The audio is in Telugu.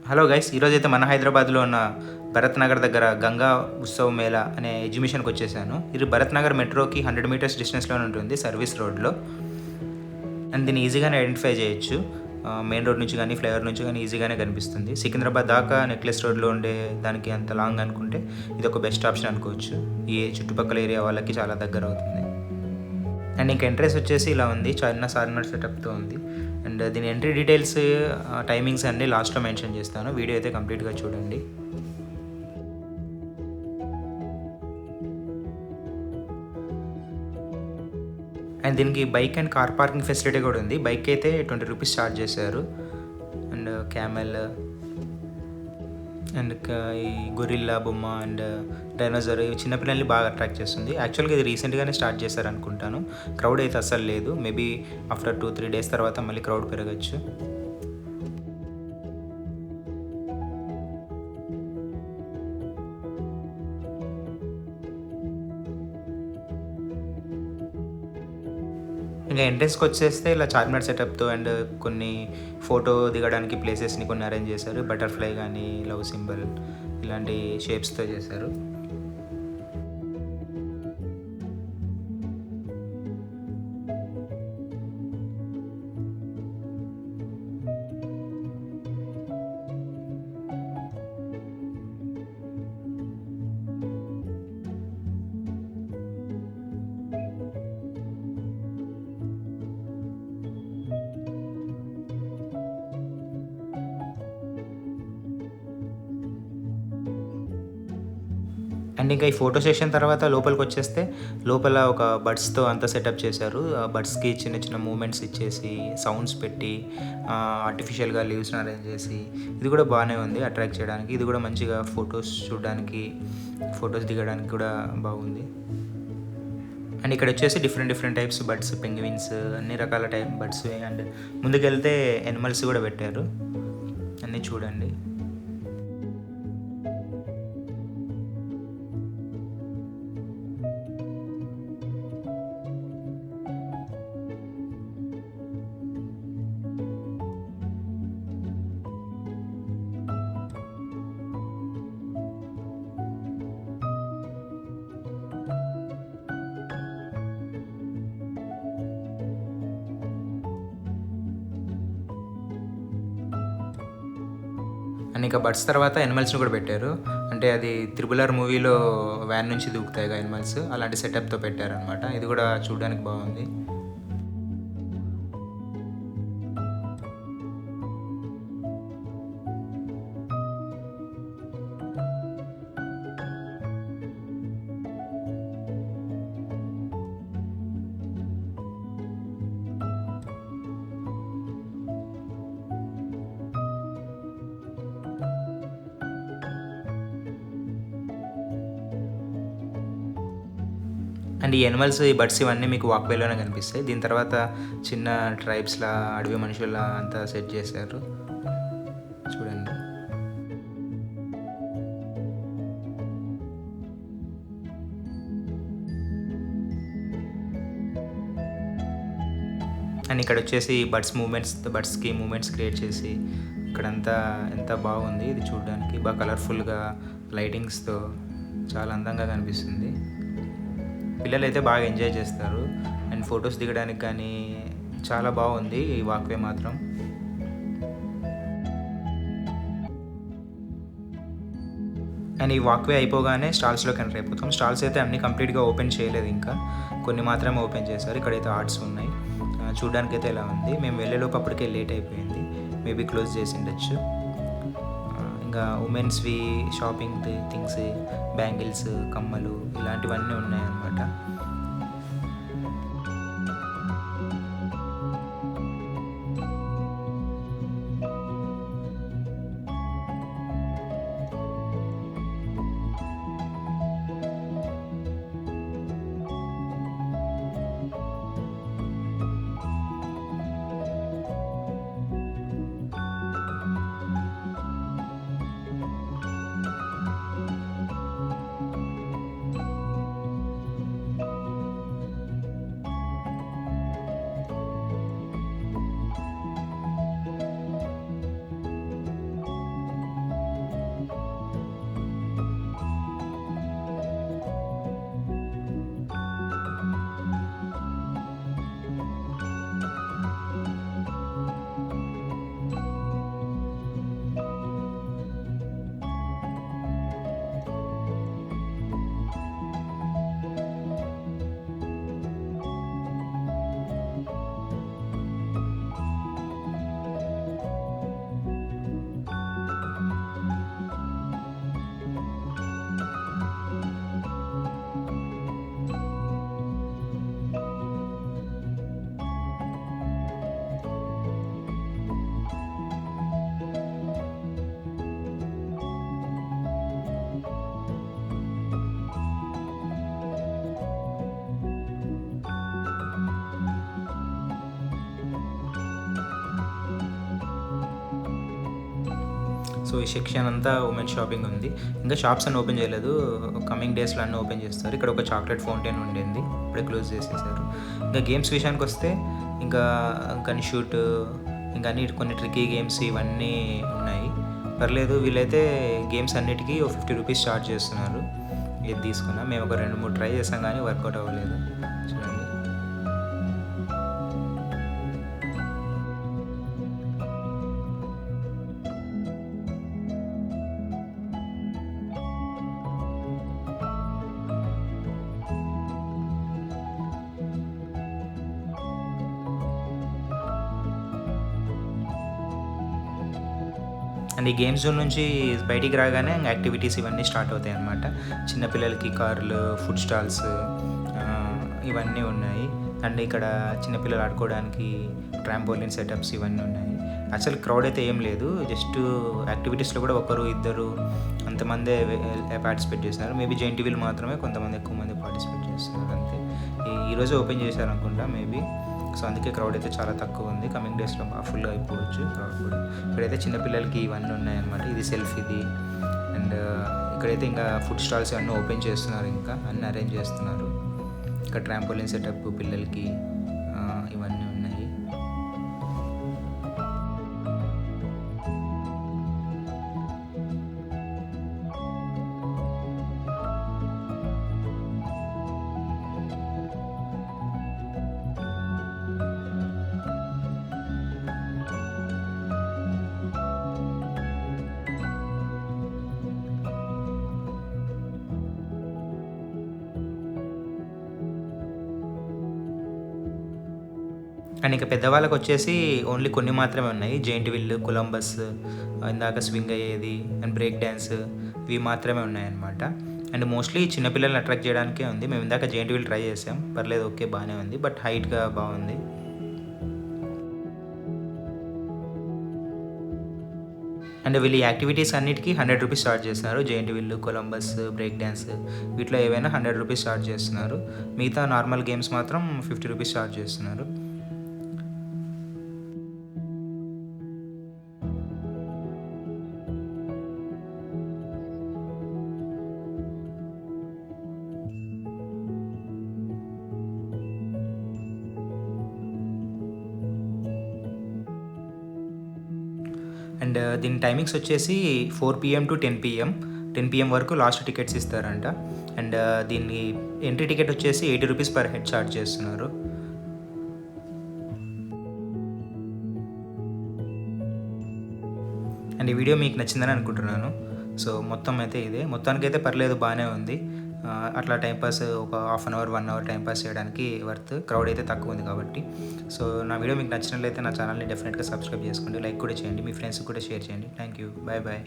హలో గైస్, ఈరోజైతే మన హైదరాబాద్లో ఉన్న భరత్ నగర్ దగ్గర గంగా ఉత్సవ్ మేళా అనే ఎగ్జిబిషన్కి వచ్చేసాను. ఇది భరత్ నగర్ మెట్రోకి 100 మీటర్స్ డిస్టెన్స్లోనే ఉంటుంది, సర్వీస్ రోడ్లో. అండ్ దీన్ని ఈజీగానే ఐడెంటిఫై చేయొచ్చు. మెయిన్ రోడ్ నుంచి కానీ ఫ్లైఓవర్ నుంచి కానీ ఈజీగానే కనిపిస్తుంది. సికింద్రాబాద్ దాకా నెక్లెస్ రోడ్లో ఉండే దానికి అంత లాంగ్ అనుకుంటే ఇది ఒక బెస్ట్ ఆప్షన్ అనుకోవచ్చు. ఈ చుట్టుపక్కల ఏరియా వాళ్ళకి చాలా దగ్గర అవుతుంది. అండ్ ఇంక ఎంట్రెన్స్ వచ్చేసి ఇలా ఉంది, చిన్న సార్నర్ సెటప్తో ఉంది. అండ్ దీని ఎంట్రీ డీటెయిల్స్, టైమింగ్స్ అన్నీ లాస్ట్లో మెన్షన్ చేస్తాను. వీడియో అయితే కంప్లీట్గా చూడండి. అండ్ దీనికి bike and car parking facility కూడా ఉంది. బైక్ అయితే 20 రూపీస్ ఛార్జ్ చేశారు. అండ్ క్యామెల్ అండ్ ఈ గొరిల్లా బొమ్మ అండ్ డైనోజర్ చిన్నపిల్లల్ని బాగా అట్రాక్ట్ చేస్తుంది. యాక్చువల్గా ఇది రీసెంట్గానే స్టార్ట్ చేశారు అనుకుంటాను. క్రౌడ్ అయితే అస్సలు లేదు. మేబీ ఆఫ్టర్ 2-3 డేస్ తర్వాత మళ్ళీ క్రౌడ్ పెరగచ్చు. ఇంకా ఎంట్రెన్స్కి వచ్చేస్తే ఇలా చార్మినార్ సెటప్తో అండ్ కొన్ని ఫోటో దిగడానికి ప్లేసెస్ని కొన్ని అరేంజ్ చేశారు. బటర్ఫ్లై కానీ లవ్ సింబల్ ఇలాంటి షేప్స్తో చేశారు. అండ్ ఇంకా ఈ ఫోటో సెషన్ తర్వాత లోపలికి వచ్చేస్తే లోపల ఒక బడ్స్తో అంతా సెటప్ చేశారు. ఆ బడ్స్కి చిన్న చిన్న మూమెంట్స్ ఇచ్చేసి సౌండ్స్ పెట్టి ఆర్టిఫిషియల్గా లీవ్స్ని అరేంజ్ చేసి ఇది కూడా బాగానే ఉంది అట్రాక్ట్ చేయడానికి. ఇది కూడా మంచిగా ఫొటోస్ చూడడానికి, ఫొటోస్ దిగడానికి కూడా బాగుంది. అండ్ ఇక్కడ వచ్చేసి డిఫరెంట్ టైప్స్ బర్డ్స్, పెంగ్విన్స్, అన్ని రకాల టైప్ బర్డ్స్. అండ్ ముందుకెళ్తే ఎనిమల్స్ కూడా పెట్టారు, అన్నీ చూడండి. అండ్ ఇంకా బర్డ్స్ తర్వాత ఎనిమల్స్ని కూడా పెట్టారు. అంటే అది త్రిబుల్ మూవీలో వ్యాన్ నుంచి దూకుతాయిగా ఎనిమల్స్, అలాంటి సెటప్తో పెట్టారనమాట. ఇది కూడా చూడడానికి బాగుంది. అండ్ ఈ ఎనిమల్స్, ఈ బర్డ్స్ ఇవన్నీ మీకు వాక్వేలోనే కనిపిస్తాయి. దీని తర్వాత చిన్న ట్రైబ్స్లా, అడవి మనుషుల్లా అంతా సెట్ చేశారు, చూడండి. అండ్ ఇక్కడ వచ్చేసి బర్డ్స్కి మూమెంట్స్ క్రియేట్ చేసి ఇక్కడంతా ఎంత బాగుంది. ఇది చూడడానికి బాగా కలర్ఫుల్గా లైటింగ్స్తో చాలా అందంగా కనిపిస్తుంది. పిల్లలు అయితే బాగా ఎంజాయ్ చేస్తారు. అండ్ ఫొటోస్ దిగడానికి కానీ చాలా బాగుంది ఈ వాక్వే మాత్రం. అండ్ ఈ వాక్వే అయిపోగానే స్టాల్స్లోకి ఎంటర్ అయిపోతాం. స్టాల్స్ అయితే అన్నీ కంప్లీట్గా ఓపెన్ చేయలేదు, ఇంకా కొన్ని మాత్రమే ఓపెన్ చేశారు. ఇక్కడైతే ఆర్ట్స్ ఉన్నాయి, చూడడానికి అయితే ఇలా ఉంది. మేము వెళ్ళేలోపు అప్పటికే లేట్ అయిపోయింది, మేబీ క్లోజ్ చేసి ఉండొచ్చు. ఇంకా ఉమెన్స్వి షాపింగ్ థింగ్స్, బ్యాంగిల్స్, కమ్మలు ఇలాంటివన్నీ ఉన్నాయన్నమాట. సో ఈ సెక్షన్ అంతా ఉమెన్ షాపింగ్ ఉంది. ఇంకా షాప్స్ అన్నీ ఓపెన్ చేయలేదు, కమింగ్ డేస్లో అన్నీ ఓపెన్ చేస్తారు. ఇక్కడ ఒక చాక్లెట్ ఫౌంటైన్ ఉండింది, ఇప్పుడే క్లోజ్ చేసేసారు. ఇంకా గేమ్స్ విషయానికి వస్తే ఇంకా గన్ షూట్, ఇంకా అన్ని కొన్ని ట్రిక్కీ గేమ్స్ ఇవన్నీ ఉన్నాయి. పర్లేదు, వీళ్ళైతే గేమ్స్ అన్నిటికీ ఒక 50 రూపీస్ చార్జ్ చేస్తున్నారు. ఇది తీసుకున్నా, మేము ఒక 2-3 ట్రై చేసాం కానీ వర్కౌట్ అవ్వలేదు. చూడండి. అండ్ ఈ గేమ్ జోన్ నుంచి బయటికి రాగానే యాక్టివిటీస్ ఇవన్నీ స్టార్ట్ అవుతాయి అన్నమాట. చిన్నపిల్లలకి కార్లు, ఫుడ్ స్టాల్స్ ఇవన్నీ ఉన్నాయి. అండ్ ఇక్కడ చిన్నపిల్లలు ఆడుకోవడానికి ట్రాంపోలిన్ సెటప్స్ ఇవన్నీ ఉన్నాయి. అసలు క్రౌడ్ అయితే ఏం లేదు, జస్ట్ యాక్టివిటీస్లో కూడా ఒకరు ఇద్దరు అంతమందే పార్టిసిపేట్ చేస్తున్నారు. మేబీ జెయింట్ వీల్ మాత్రమే కొంతమంది ఎక్కువ మంది పార్టిసిపేట్ చేస్తున్నారు అంతే. ఈరోజు ఓపెన్ చేశారు అనుకుంటా మేబీ, సో అందుకే క్రౌడ్ అయితే చాలా తక్కువ ఉంది. కమింగ్ డేస్లో బాగా ఫుల్ అయిపోవచ్చు క్రౌడ్ కూడా. ఇక్కడైతే చిన్నపిల్లలకి ఇవన్నీ ఉన్నాయన్నమాట. ఇది సెల్ఫీది. అండ్ ఇక్కడైతే ఇంకా ఫుడ్ స్టాల్స్ అన్నీ ఓపెన్ చేస్తున్నారు, ఇంకా అన్నీ అరేంజ్ చేస్తున్నారు. ఇక్కడ ట్రాంపోలిన్ సెటప్ పిల్లలకి ఇవన్నీ ఉన్నాయి. అండ్ ఇక పెద్దవాళ్ళకి వచ్చేసి ఓన్లీ కొన్ని మాత్రమే ఉన్నాయి. జెయింట్ వీల్, కొలంబస్, ఇందాక స్వింగ్ అయ్యేది అండ్ బ్రేక్ డ్యాన్స్, ఇవి మాత్రమే ఉన్నాయన్నమాట. అండ్ మోస్ట్లీ చిన్నపిల్లల్ని అట్రాక్ట్ చేయడానికే ఉంది. మేము ఇందాక జెయింట్ వీల్ ట్రై చేసాం, పర్లేదు, ఓకే, బాగానే ఉంది, బట్ హైట్గా బాగుంది. అండ్ వీళ్ళు ఈ యాక్టివిటీస్ అన్నిటికీ 100 రూపీస్ చార్జ్ చేస్తున్నారు. Giant wheel, Columbus, break dance, వీటిలో ఏవైనా 100 రూపీస్ చార్జ్ చేస్తున్నారు. మిగతా నార్మల్ గేమ్స్ మాత్రం 50 రూపీస్ చార్జ్ చేస్తున్నారు. అండ్ దీని టైమింగ్స్ వచ్చేసి 4 PM to 10 PM. 10 PM వరకు లాస్ట్ టికెట్స్ ఇస్తారంట. అండ్ దీన్ని ఎంట్రీ టికెట్ వచ్చేసి 80 రూపీస్ పర్ హెడ్ చార్జ్ చేస్తున్నారు. అండ్ ఈ వీడియో మీకు నచ్చిందని అనుకుంటున్నాను. సో మొత్తం అయితే ఇదే, మొత్తానికైతే పర్లేదు, బాగానే ఉంది. అట్లా టైంపాస్ ఒక half an hour 1 hour time pass చేయడానికి వర్త్. క్రౌడ్ అయితే తక్కువ ఉంది కాబట్టి. సో నా వీడియో మీకు నచ్చినట్లయితే నా ఛానల్ని డెఫినెట్గా సబ్స్క్రైబ్ చేసుకోండి, లైక్ కూడా చేయండి, మీ ఫ్రెండ్స్కి కూడా షేర్ చేయండి. Thank you, bye bye.